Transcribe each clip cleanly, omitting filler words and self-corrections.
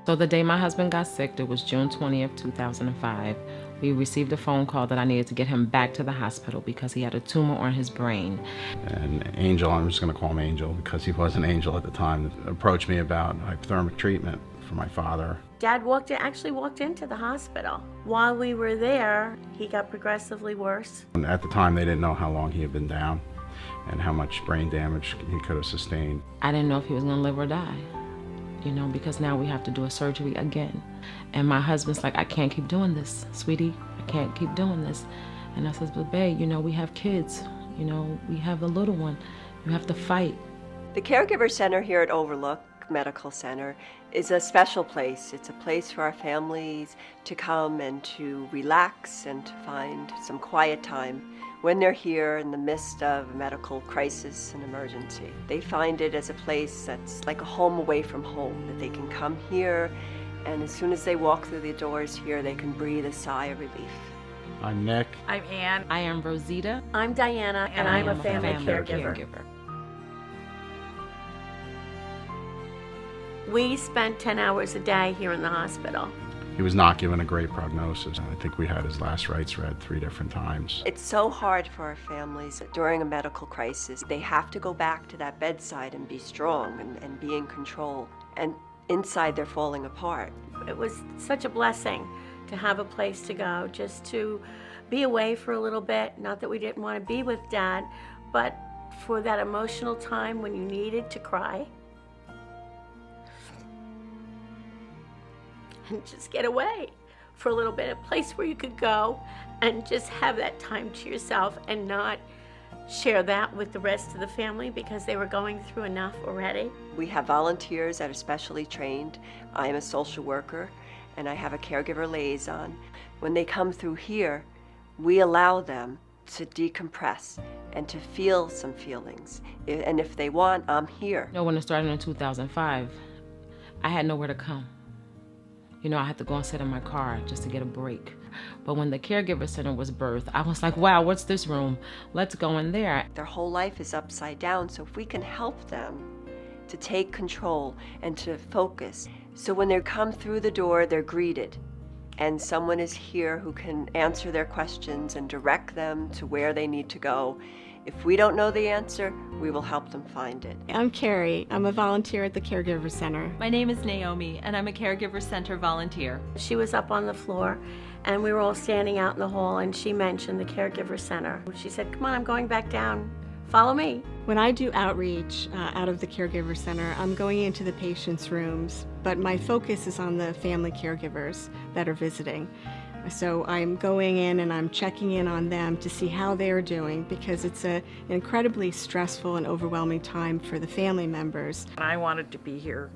So the day my husband got sick, it was June 20th, 2005. We received a phone call that I needed to get him back to the hospital because he had a tumor on his brain. And Angel, I'm just going to call him Angel because he was an angel at the time, approached me about hypothermic treatment for my father. Dad actually walked into the hospital. While we were there, he got progressively worse. And at the time, they didn't know how long he had been down and how much brain damage he could have sustained. I didn't know if he was going to live or die, because now we have to do a surgery again. And my husband's like, I can't keep doing this, sweetie. I can't keep doing this. And I said, but babe, we have kids. We have a little one. You have to fight. The Caregiver Center here at Overlook Medical Center is a special place. It's a place for our families to come and to relax and to find some quiet time when they're here in the midst of a medical crisis and emergency. They find it as a place that's like a home away from home, that they can come here, and as soon as they walk through the doors here, they can breathe a sigh of relief. I'm Nick. I'm Ann. I am Rosita. I'm Diana, and I'm a family caregiver. We spent 10 hours a day here in the hospital. He was not given a great prognosis. I think we had his last rites read 3 different times. It's so hard for our families during a medical crisis. They have to go back to that bedside and be strong and be in control. And inside they're falling apart. It was such a blessing to have a place to go, just to be away for a little bit. Not that we didn't want to be with Dad, but for that emotional time when you needed to cry. And just get away for a little bit, a place where you could go and just have that time to yourself and not share that with the rest of the family because they were going through enough already. We have volunteers that are specially trained. I am a social worker and I have a caregiver liaison. When they come through here, we allow them to decompress and to feel some feelings. And if they want, I'm here. When it started in 2005, I had nowhere to come. I had to go and sit in my car just to get a break. But when the Caregiver Center was birthed, I was like, wow, what's this room? Let's go in there. Their whole life is upside down, so if we can help them to take control and to focus. So when they come through the door, they're greeted. And someone is here who can answer their questions and direct them to where they need to go. If we don't know the answer, we will help them find it. I'm Carrie. I'm a volunteer at the Caregiver Center. My name is Naomi, and I'm a Caregiver Center volunteer. She was up on the floor, and we were all standing out in the hall, and she mentioned the Caregiver Center. She said, come on, I'm going back down. Follow me. When I do outreach out of the Caregiver Center, I'm going into the patients' rooms, but my focus is on the family caregivers that are visiting. So I'm going in and I'm checking in on them to see how they're doing because it's an incredibly stressful and overwhelming time for the family members. I wanted to be here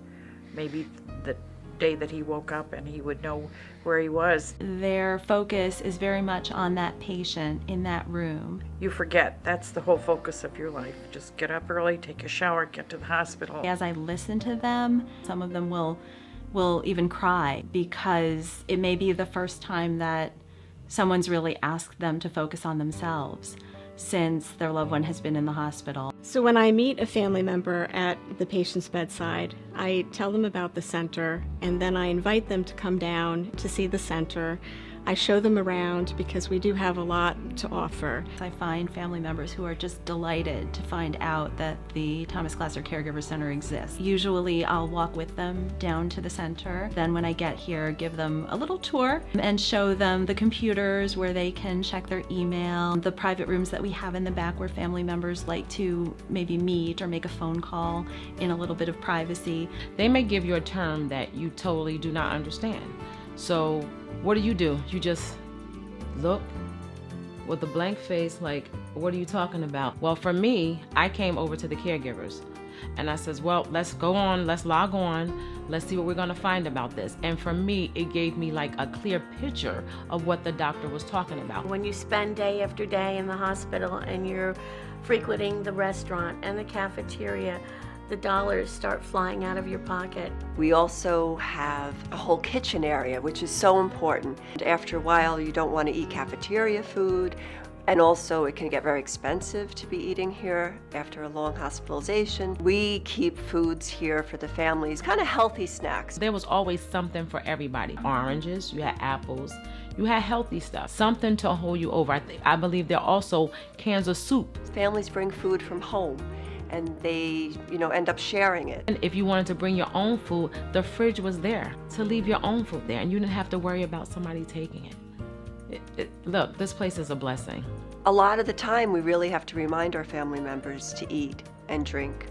maybe the day that he woke up and he would know where he was. Their focus is very much on that patient in that room. You forget, that's the whole focus of your life. Just get up early, take a shower, get to the hospital. As I listen to them, some of them will even cry because it may be the first time that someone's really asked them to focus on themselves since their loved one has been in the hospital. So when I meet a family member at the patient's bedside, I tell them about the center and then I invite them to come down to see the center. I show them around because we do have a lot to offer. I find family members who are just delighted to find out that the Thomas Glasser Caregiver Center exists. Usually I'll walk with them down to the center. Then when I get here, give them a little tour and show them the computers where they can check their email, the private rooms that we have in the back where family members like to maybe meet or make a phone call in a little bit of privacy. They may give you a term that you totally do not understand. So what do? You just look with a blank face like, what are you talking about? Well, for me, I came over to the caregivers and I says, well, let's go on, let's log on, let's see what we're gonna find about this. And for me, it gave me like a clear picture of what the doctor was talking about. When you spend day after day in the hospital and you're frequenting the restaurant and the cafeteria, the dollars start flying out of your pocket. We also have a whole kitchen area, which is so important. After a while, you don't want to eat cafeteria food. And also it can get very expensive to be eating here after a long hospitalization. We keep foods here for the families, kind of healthy snacks. There was always something for everybody. Oranges, you had apples, you had healthy stuff, something to hold you over. I believe there are also cans of soup. Families bring food from home and they, end up sharing it. And if you wanted to bring your own food, the fridge was there to leave your own food there, and you didn't have to worry about somebody taking it. Look, this place is a blessing. A lot of the time we really have to remind our family members to eat and drink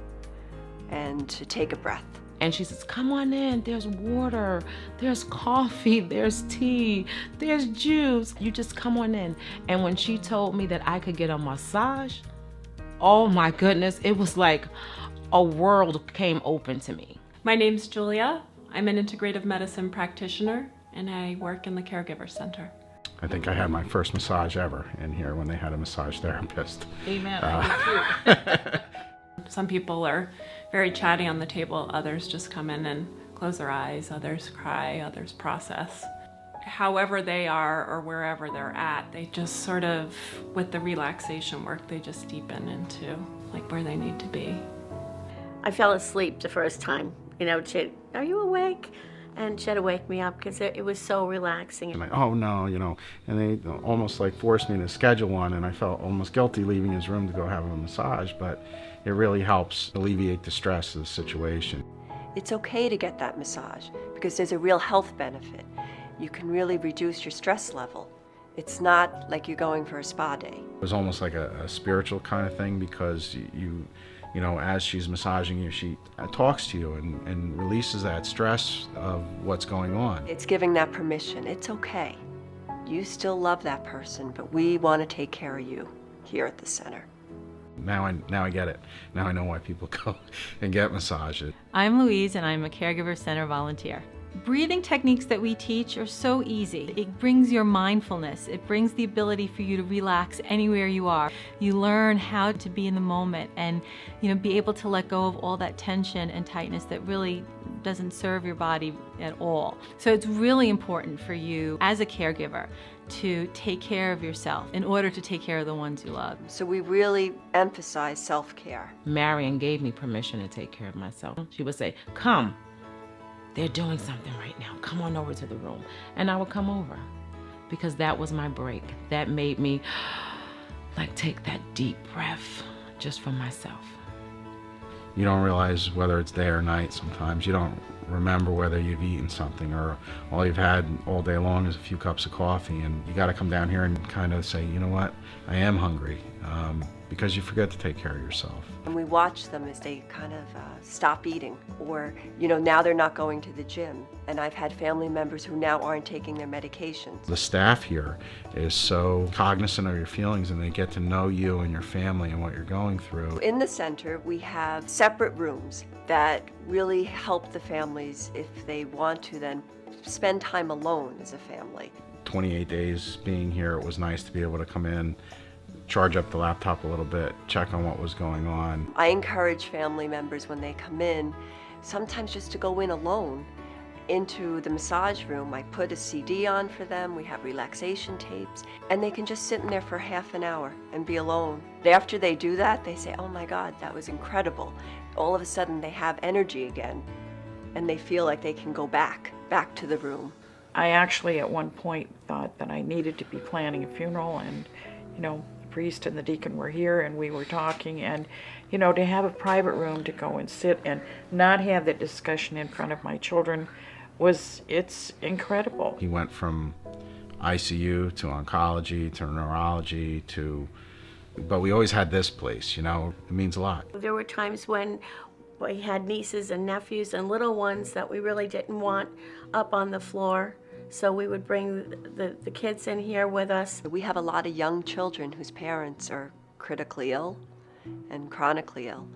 and to take a breath. And she says, come on in, there's water, there's coffee, there's tea, there's juice. You just come on in. And when she told me that I could get a massage, oh my goodness, it was like a world came open to me. My name's Julia. I'm an integrative medicine practitioner and I work in the Caregiver Center. I think I had my first massage ever in here when they had a massage therapist. Amen. I do too. Some people are very chatty on the table. Others just come in and close their eyes. Others cry. Others process. However they are or wherever they're at, they just sort of, with the relaxation work, they just deepen into like where they need to be. I fell asleep the first time. She'd, are you awake? And she had to wake me up because it was so relaxing. And like, oh no, and they almost like forced me to schedule one, and I felt almost guilty leaving his room to go have a massage, but it really helps alleviate the stress of the situation. It's okay to get that massage because there's a real health benefit. You can really reduce your stress level. It's not like you're going for a spa day. It was almost like a spiritual kind of thing because as she's massaging you, she talks to you and releases that stress of what's going on. It's giving that permission. It's okay. You still love that person, but we want to take care of you here at the center. Now I get it. Now I know why people go and get massages. I'm Louise and I'm a Caregiver Center volunteer. Breathing techniques that we teach are so easy. It brings your mindfulness. It brings the ability for you to relax anywhere you are. You learn how to be in the moment and be able to let go of all that tension and tightness that really doesn't serve your body at all. So it's really important for you as a caregiver to take care of yourself in order to take care of the ones you love. So we really emphasize self-care. Marion gave me permission to take care of myself. She would say, come. They're doing something right now. Come on over to the room. And I would come over because that was my break. That made me take that deep breath just for myself. You don't realize whether it's day or night sometimes. You don't remember whether you've eaten something or all you've had all day long is a few cups of coffee, and you got to come down here and kind of say, you know what, I am hungry, because you forget to take care of yourself. And we watch them as they kind of stop eating, or now they're not going to the gym. And I've had family members who now aren't taking their medications. The staff here is so cognizant of your feelings, and they get to know you and your family and what you're going through. In the center, we have separate rooms that really help the families if they want to then spend time alone as a family. 28 days being here, it was nice to be able to come in, charge up the laptop a little bit, check on what was going on. I encourage family members when they come in, sometimes just to go in alone into the massage room. I put a CD on for them, we have relaxation tapes, and they can just sit in there for half an hour and be alone. After they do that, they say, oh my God, that was incredible. All of a sudden they have energy again, and they feel like they can go back to the room. I actually at one point thought that I needed to be planning a funeral, and the priest and the deacon were here and we were talking, and to have a private room to go and sit and not have that discussion in front of my children it's incredible. He went from ICU to oncology to neurology but we always had this place, it means a lot. There were times when we had nieces and nephews and little ones that we really didn't want up on the floor. So we would bring the kids in here with us. We have a lot of young children whose parents are critically ill and chronically ill.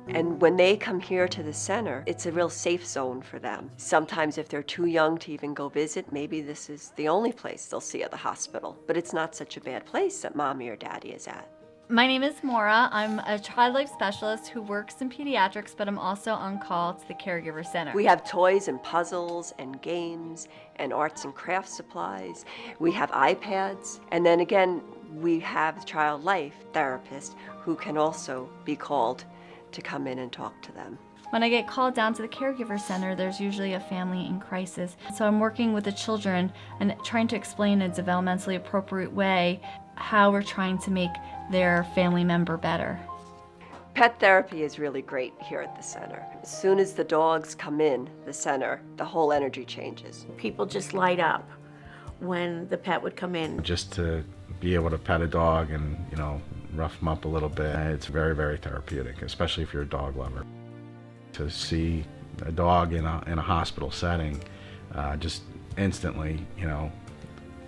And when they come here to the center, it's a real safe zone for them. Sometimes if they're too young to even go visit, maybe this is the only place they'll see at the hospital. But it's not such a bad place that mommy or daddy is at. My name is Maura. I'm a child life specialist who works in pediatrics, but I'm also on call to the Caregiver Center. We have toys and puzzles and games and arts and crafts supplies. We have iPads. And then again, we have child life therapists who can also be called to come in and talk to them. When I get called down to the Caregiver Center, there's usually a family in crisis. So I'm working with the children and trying to explain in a developmentally appropriate way how we're trying to make their family member better. Pet therapy is really great here at the center. As soon as the dogs come in the center, the whole energy changes. People just light up when the pet would come in. Just to be able to pet a dog and, rough them up a little bit, it's very, very therapeutic, especially if you're a dog lover. To see a dog in a hospital setting just instantly,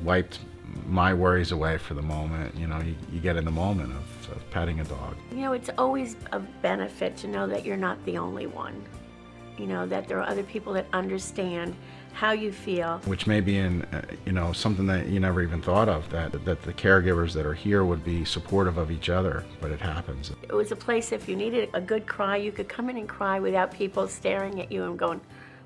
wiped my worries away for the moment. You get in the moment of petting a dog. It's always a benefit to know that you're not the only one. That there are other people that understand how you feel. Which may be something that you never even thought of, that the caregivers that are here would be supportive of each other, but it happens. It was a place, if you needed a good cry, you could come in and cry without people staring at you and going,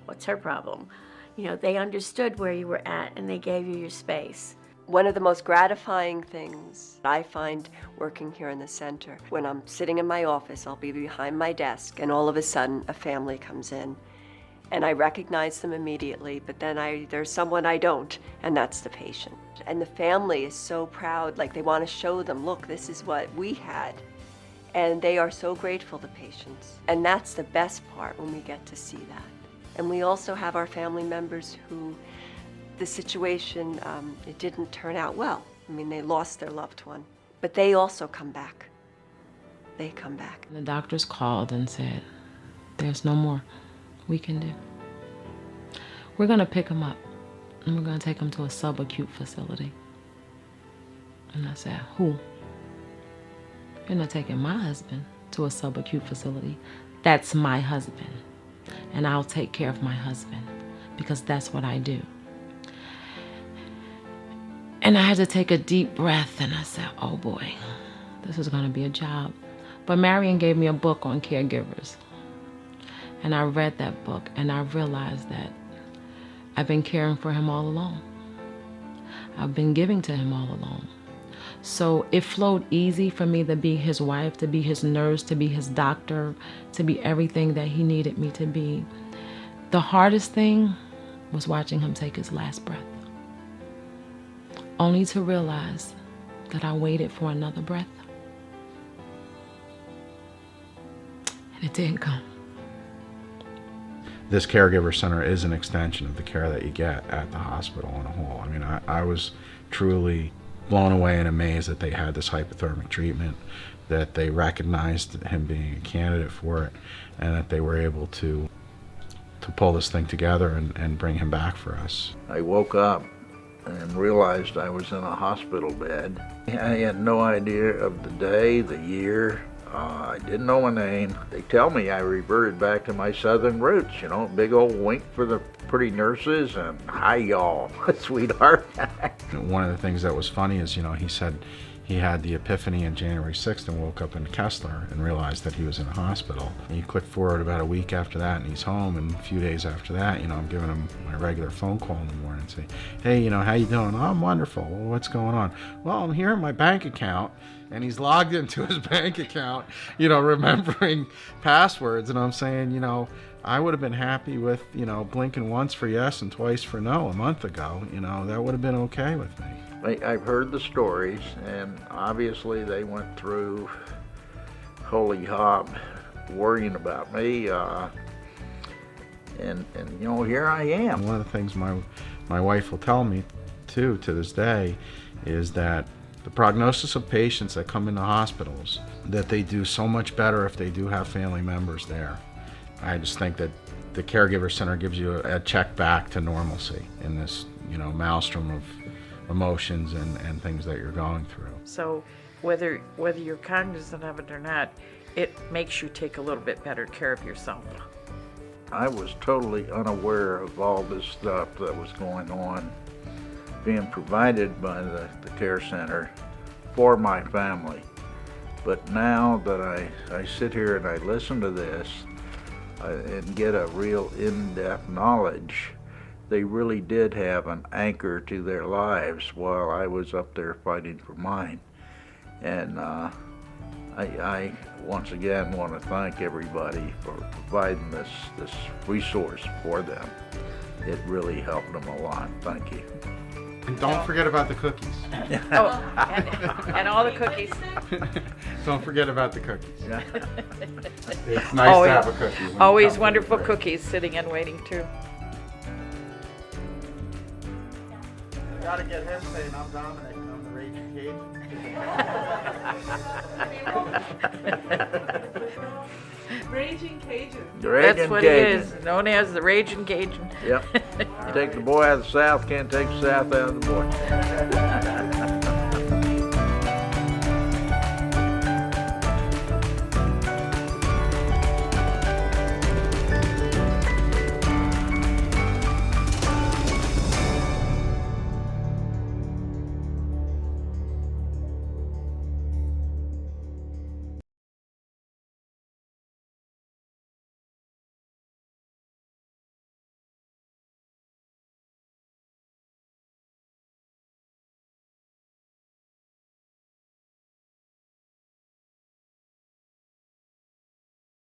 what's her problem? They understood where you were at and they gave you your space. One of the most gratifying things I find working here in the center, when I'm sitting in my office, I'll be behind my desk and all of a sudden a family comes in and I recognize them immediately, but then there's someone I don't, and that's the patient. And the family is so proud, like they want to show them, look, this is what we had. And they are so grateful, the patients. And that's the best part when we get to see that. And we also have our family members who the situation, it didn't turn out well. They lost their loved one, but they also come back. They come back. The doctors called and said, there's no more we can do. We're going to pick him up and we're going to take him to a subacute facility. And I said, who? You're not taking my husband to a subacute facility. That's my husband. And I'll take care of my husband because that's what I do. And I had to take a deep breath and I said, oh boy, this is going to be a job. But Marion gave me a book on caregivers. And I read that book and I realized that I've been caring for him all along. I've been giving to him all along. So it flowed easy for me to be his wife, to be his nurse, to be his doctor, to be everything that he needed me to be. The hardest thing was watching him take his last breath. Only to realize that I waited for another breath. And it didn't come. This caregiver center is an extension of the care that you get at the hospital on a whole. I was truly blown away and amazed that they had this hypothermic treatment, that they recognized him being a candidate for it, and that they were able to pull this thing together and bring him back for us. I woke up and realized I was in a hospital bed. I had no idea of the day, the year. I didn't know my name. They tell me I reverted back to my southern roots, big old wink for the pretty nurses and hi y'all, sweetheart. One of the things that was funny is, he said he had the epiphany on January 6th and woke up in Kessler and realized that he was in a hospital. And you click forward about a week after that and he's home, and a few days after that, I'm giving him my regular phone call in the morning and say, hey, how you doing? Oh, I'm wonderful. Well, what's going on? Well, I'm here in my bank account. And he's logged into his bank account, remembering passwords. And I'm saying, I would have been happy with, blinking once for yes and twice for no a month ago. That would have been okay with me. I've heard the stories, and obviously they went through holy hob worrying about me. And here I am. One of the things my wife will tell me, too, to this day, is that the prognosis of patients that come into hospitals, that they do so much better if they do have family members there. I just think that the Caregiver Center gives you a check back to normalcy in this, maelstrom of emotions and things that you're going through. So whether you're cognizant of it or not, it makes you take a little bit better care of yourself. I was totally unaware of all this stuff that was going on, being provided by the care center for my family. But now that I sit here and I listen to this and get a real in-depth knowledge they really did have an anchor to their lives while I was up there fighting for mine. And I once again want to thank everybody for providing this resource for them. It really helped them a lot. Thank you. And don't forget about the cookies. Oh, and all the cookies. Don't forget about the cookies. Yeah. It's nice to have a cookie. when you Always come to wonderful the cookies sitting and waiting too. You gotta get him saying, I'm Dominic, and I'm the Raging Cajun. Raging Cajun. Raging That's what Cajun. he is, known as the Raging Cajun. Yep. Take the boy out of the South, can't take the South out of the boy.